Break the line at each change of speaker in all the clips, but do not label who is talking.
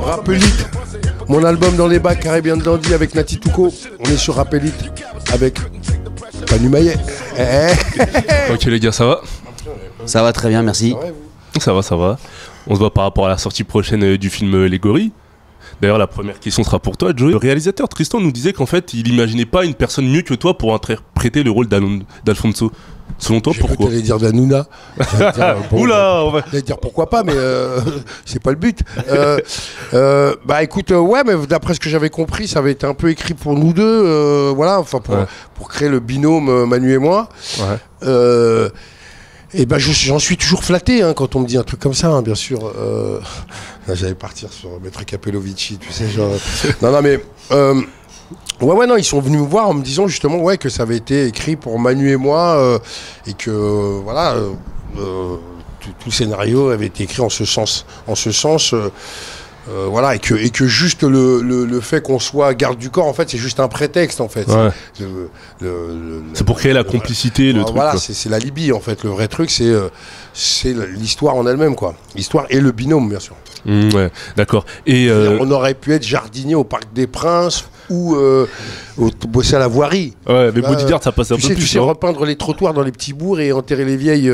Rappelite, mon album dans les bacs, Caribbean Dandy avec Nati Touko. On est sur Rappelite avec Panu Maillet.
Ok les gars, ça va?
Ça va très bien, merci.
Ça va. On se voit par rapport à la sortie prochaine du film Les Gorilles. D'ailleurs, la première question sera pour toi, Joey. Le réalisateur Tristan nous disait qu'en fait, il imaginait pas une personne mieux que toi pour interpréter le rôle d'Alfonso. Selon toi, pourquoi?
J'allais dire d'Hanouna.
Oula, on va...
J'allais dire pourquoi pas, mais c'est pas le but. Bah écoute, ouais, mais d'après ce que j'avais compris, ça avait été un peu écrit pour nous deux, voilà, enfin pour créer le binôme Manu et moi. Ouais. Et ben j'en suis toujours flatté hein, quand on me dit un truc comme ça, hein, bien sûr. Là, j'allais partir sur Maître Capellovici, tu sais, genre. non, mais. Non, ils sont venus me voir en me disant justement que ça avait été écrit pour Manu et moi et que voilà, tout le scénario avait été écrit en ce sens. Voilà, et que juste le fait qu'on soit garde du corps, en fait, c'est juste un prétexte, en fait.
Ouais. C'est pour créer la complicité, le truc.
Voilà, c'est la Libye, en fait. Le vrai truc, c'est l'histoire en elle-même, quoi. L'histoire et le binôme, bien sûr.
Ouais, d'accord. Et
on aurait pu être jardinier au Parc des Princes ou bosser à la voirie.
Ouais, mais bodyguard, ça passe un peu plus.
Tu sais repeindre les trottoirs dans les petits bourgs et enterrer les vieilles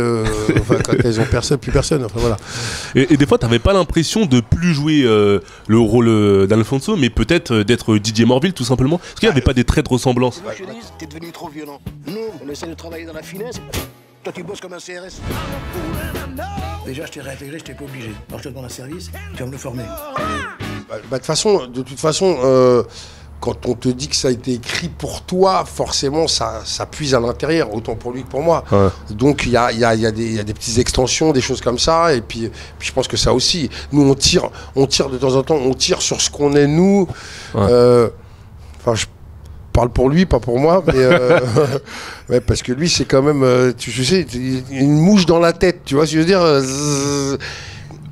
quand elles ont plus personne. Enfin, voilà.
Et des fois, t'avais pas l'impression de plus jouer le rôle d'Alfonso, mais peut-être d'être Didier Morville, tout simplement. Parce qu'il n'y avait pas des traits de ressemblance.
T'es devenu trop violent. Nous, on essaie de travailler dans la finesse. Toi, tu bosses comme un CRS. Déjà, je t'ai réintégré, je t'ai pas obligé. Alors, je te demande un service, tu vas me le former.
De toute façon, quand on te dit que ça a été écrit pour toi, forcément, ça puise à l'intérieur, autant pour lui que pour moi. Ouais. Donc, il y a des petites extensions, des choses comme ça. Et puis je pense que ça aussi. Nous, on tire de temps en temps, on tire sur ce qu'on est, nous. Ouais. Je parle pour lui, pas pour moi, mais ouais, parce que lui, c'est quand même, tu sais, une mouche dans la tête, tu vois ce que je veux dire.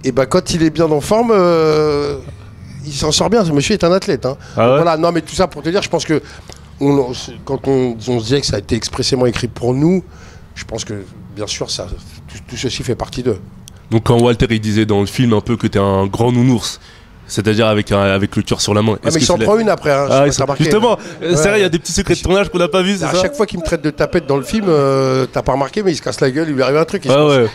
Et ben, quand il est bien en forme, il s'en sort bien. Ce monsieur est un athlète. Hein. Ah ouais. Voilà, non, mais tout ça pour te dire, je pense que quand on se disait que ça a été expressément écrit pour nous, je pense que, bien sûr, tout ceci fait partie d'eux.
Donc, quand Walter il disait dans le film un peu que t'es un grand nounours, c'est-à-dire avec le cœur sur la main.
Ah, mais il s'en prend une après. Hein,
justement, c'est vrai, il y a des petits secrets de tournage qu'on n'a pas vus.
À chaque fois qu'il me traite de tapette dans le film, t'as pas remarqué, mais il se casse la gueule, il lui arrive un truc.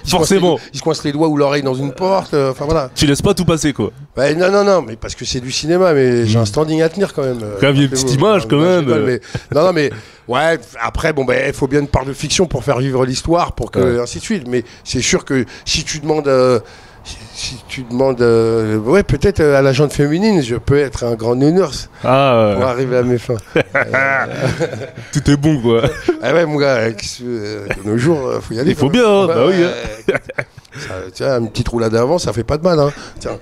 Forcément.
Il se coince les doigts ou l'oreille dans une porte. Enfin voilà.
Tu laisses pas tout passer, quoi.
Bah, non, mais parce que c'est du cinéma, mais j'ai un standing à tenir quand même.
Quand même, il y a une petite image quand même.
Non, mais ouais. Après, bon, il faut bien une part de fiction pour faire vivre l'histoire, pour que ainsi de suite. Mais c'est sûr que si tu demandes. Ouais, peut-être à la gente féminine, je peux être un grand nounours pour arriver à mes fins.
Tout est bon, quoi.
Ah ouais, mon gars, de nos jours, faut y aller.
Il faut bien, hein, bah oui.
Tiens, une petite roulade avant, ça fait pas de mal. Hein. Tiens.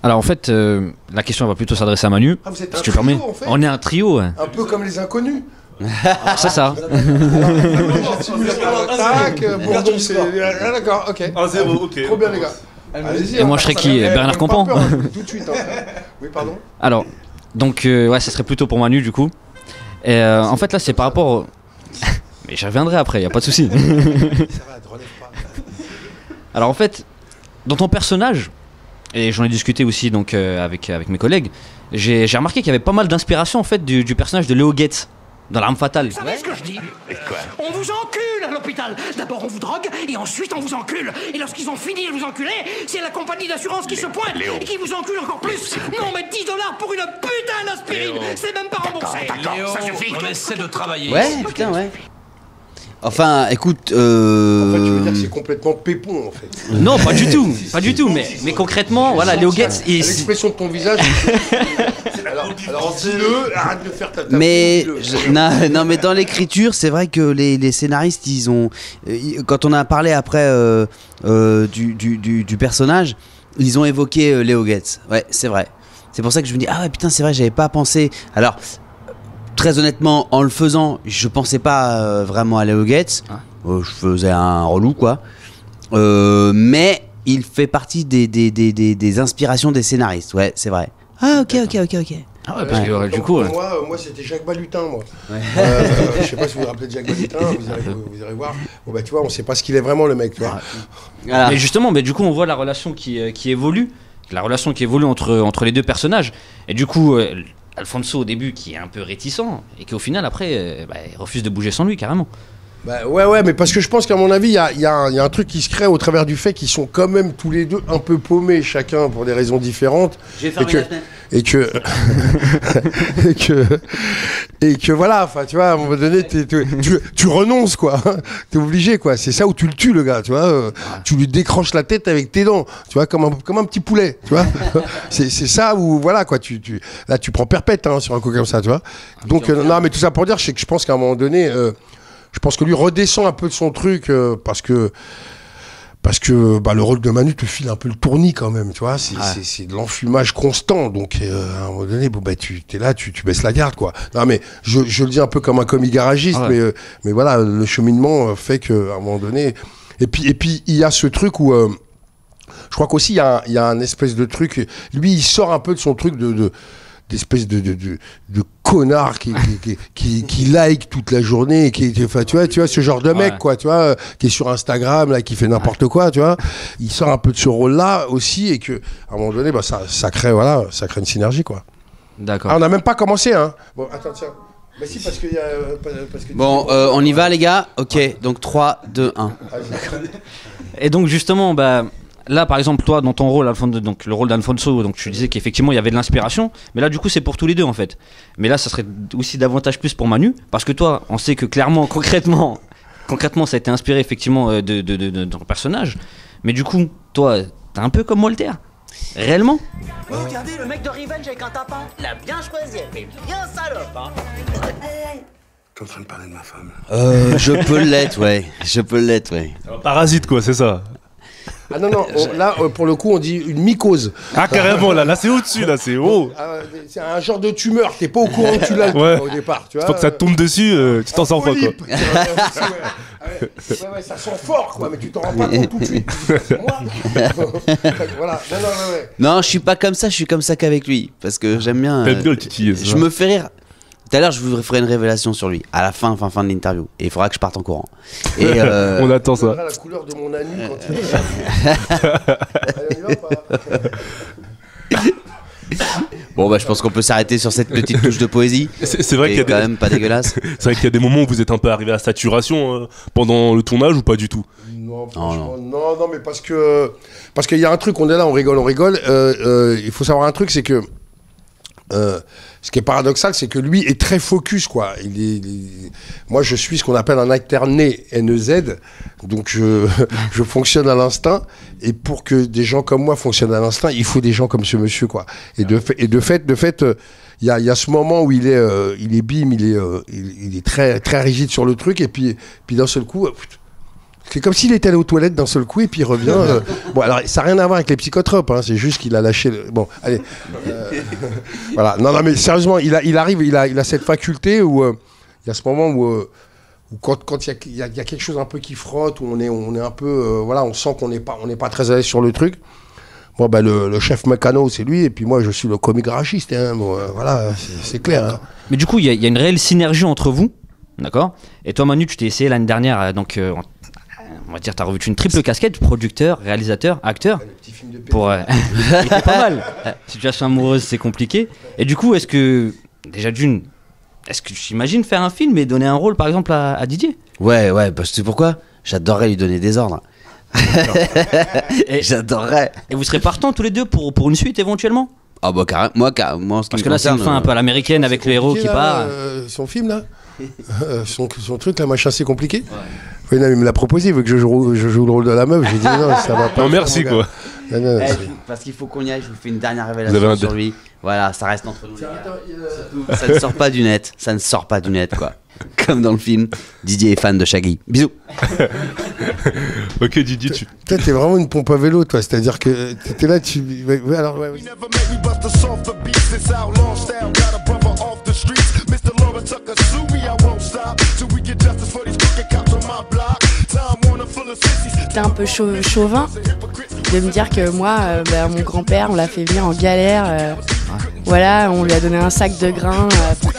Alors en fait, la question va plutôt s'adresser à Manu.
Ah,
si tu permets. En fait. On est un trio. Hein.
Un peu comme les inconnus.
C'est ça.
D'accord, ok.
1-0, ok.
Trop bien, les gars.
Et moi, je serais qui? Bernard Campan.
Tout de suite. Oui, pardon.
Alors, donc, ouais, ça serait plutôt pour Manu, du coup. Et en fait, là, c'est par rapport. Mais j'y reviendrai après, y a pas de souci.
Ça va, te relève pas.
Alors, en fait, dans ton personnage, et j'en ai discuté aussi donc avec mes collègues, j'ai remarqué qu'il y avait pas mal d'inspiration en fait du personnage de Léo Gates dans L'Arme Fatale.
Vous savez ce que je dis? On vous encule à l'hôpital. D'abord on vous drogue et ensuite on vous encule. Et lorsqu'ils ont fini de vous enculer, c'est la compagnie d'assurance qui se pointe et qui vous encule encore plus. Non mais $10 pour une putain d'aspirine, c'est même pas remboursé.
Léo, ça suffit. On essaie de travailler.
Ouais, putain, ouais. Enfin, écoute.
En fait, tu veux dire que c'est complètement pépon, en fait.
Non, pas du tout, pas du tout. Mais concrètement, voilà, Léo Gates.
L'expression de ton visage. alors dis-le, arrête de faire ta.
Mais non, mais dans l'écriture, c'est vrai que les scénaristes, ils ont. Quand on a parlé après du personnage, ils ont évoqué Léo Gates. Ouais, c'est vrai. C'est pour ça que je me dis, ah ouais, putain, c'est vrai, j'avais pas pensé. Alors. Très honnêtement, en le faisant, je pensais pas vraiment à Léo Gates. Je faisais un relou, quoi. Mais il fait partie des inspirations des scénaristes. Ouais, c'est vrai. Ah, ok.
Ah ouais, parce que du coup.
Moi c'était Jacques Balutin, moi.
Ouais.
Je sais pas si vous vous rappelez de Jacques Balutin, vous irez voir. Bon, bah, tu vois, on sait pas ce qu'il est vraiment, le mec, tu vois.
Voilà.
Mais justement, du coup, on voit la relation qui évolue. La relation qui évolue entre les deux personnages. Et du coup, Alfonso, au début, qui est un peu réticent, et qui, au final, après, il refuse de bouger sans lui, carrément.
Bah, ouais, mais parce que je pense qu'à mon avis, il y a un truc qui se crée au travers du fait qu'ils sont quand même tous les deux un peu paumés, chacun pour des raisons différentes.
J'ai fermé la fenêtre.
Et que voilà, enfin tu vois, à un moment donné tu renonces quoi, t'es obligé quoi, c'est ça où tu le tues le gars, tu vois, tu lui décroches la tête avec tes dents, tu vois, comme un petit poulet, tu vois. c'est ça où voilà quoi, là tu prends perpète sur un coup comme ça, tu vois. Donc non mais tout ça pour dire, c'est que je pense qu'à un moment donné, je pense que lui redescend un peu de son truc parce que le rôle de Manu te file un peu le tournis quand même, tu vois, c'est de l'enfumage constant, donc à un moment donné, tu es là, tu baisses la garde, quoi. Non mais je le dis un peu comme un comique garagiste, mais voilà, le cheminement fait qu'à un moment donné, et puis il y a ce truc où, je crois qu'aussi il y a un espèce de truc, lui il sort un peu de son truc d'espèce de connard qui like toute la journée, enfin tu vois ce genre de mec quoi, tu vois, qui est sur Instagram là, qui fait n'importe quoi, tu vois, il sort un peu de ce rôle là aussi, et que à un moment donné ça crée une synergie quoi.
D'accord.
On n'a même pas commencé bon attends tiens, mais si parce que
Bon, on y va les gars. Ok, donc 3, 2, 1.
Et donc justement, là, par exemple, toi, dans ton rôle, donc le rôle d'Alfonso, donc tu disais qu'effectivement il y avait de l'inspiration, mais là, du coup, c'est pour tous les deux en fait. Mais là, ça serait aussi davantage plus pour Manu, parce que toi, on sait que clairement, concrètement, ça a été inspiré effectivement de ton personnage. Mais du coup, toi, t'es un peu comme Walter, réellement.
Regardez le mec de Revenge avec un tapin. Il a bien choisi, elle fait bien salope.
T'es en train de parler de ma femme.
Je peux l'être, ouais.
Un parasite, quoi, c'est ça.
Ah non, là, pour le coup, on dit une mycose.
Ah, carrément, là, c'est au-dessus, là, c'est haut.
C'est un genre de tumeur, t'es pas au courant que tu l'as au départ, tu vois.
Faut que ça te tombe dessus, tu t'en sors pas, quoi.
Ouais, ça sent fort, quoi, mais tu t'en rends pas compte tout de suite. Moi voilà,
Non, je suis pas comme ça, je suis comme ça qu'avec lui, parce que j'aime bien.
T'aimes bien le titiller,
je me fais rire. Tout à l'heure, je vous ferai une révélation sur lui, à la fin de l'interview. Et il faudra que je parte en courant. Et
on attend ça.
La couleur de mon anus quand il est allez, on y va ou pas?
Bon, je pense qu'on peut s'arrêter sur cette petite touche de poésie.
C'est vrai qu'il y a
quand même pas dégueulasse.
C'est vrai qu'il y a des moments où vous êtes un peu arrivé à saturation pendant le tournage ou pas du tout?
Non, franchement, non, mais parce qu'il y a un truc, on est là, on rigole. Il faut savoir un truc, c'est que ce qui est paradoxal, c'est que lui est très focus, quoi. Moi, je suis ce qu'on appelle un alterné NEZ, donc je fonctionne à l'instinct. Et pour que des gens comme moi fonctionnent à l'instinct, il faut des gens comme ce monsieur, quoi. Et de fait, il y a ce moment où il est bim, il est très très rigide sur le truc, et puis d'un seul coup. C'est comme s'il était allé aux toilettes d'un seul coup et puis il revient. Bon, alors ça n'a rien à voir avec les psychotropes, c'est juste qu'il a lâché. Bon, allez. Voilà. Non, mais sérieusement, il a cette faculté où il y a ce moment où quand il y a quelque chose un peu qui frotte, où on est un peu, on sent qu'on n'est pas très à l'aise sur le truc. Bon, le chef mécano, c'est lui, et puis moi, je suis le comique garagiste. Bon, voilà, c'est clair.
Mais du coup, il y a une réelle synergie entre vous, d'accord? Et toi, Manu, tu t'es essayé l'année dernière, donc. On va dire, t'as revêtu une triple casquette, producteur, réalisateur, acteur.
Le petit film de
Pour, il était pas mal. Situation amoureuse, c'est compliqué. Et du coup, est-ce que j'imagine faire un film et donner un rôle, par exemple, à Didier?
Ouais, parce que tu sais pourquoi? J'adorerais lui donner des ordres. J'adorerais.
Et vous serez partants tous les deux pour une suite éventuellement?
Ah bah carrément, moi,
parce que là, c'est une fin un peu à l'américaine avec le héros qui part.
Son film là, son truc là, machin, c'est compliqué. Ouais. Il me l'a proposé, il veut que je joue le rôle de la meuf. J'ai dit non, ça va pas.
Non, merci quoi.
Non,
parce qu'il faut qu'on y aille, je vous fais une dernière révélation sur lui. Voilà, ça reste entre nous. Ça ne sort pas du net, quoi. Comme dans le film, Didier est fan de Shaggy. Bisous.
Ok Didier,
Toi, t'es vraiment une pompe à vélo, toi. C'est-à-dire que t'étais là, Ouais, alors, ouais.
C'était un peu chauvin de me dire que moi, mon grand-père, on l'a fait venir en galère voilà, on lui a donné un sac de grains. Pour...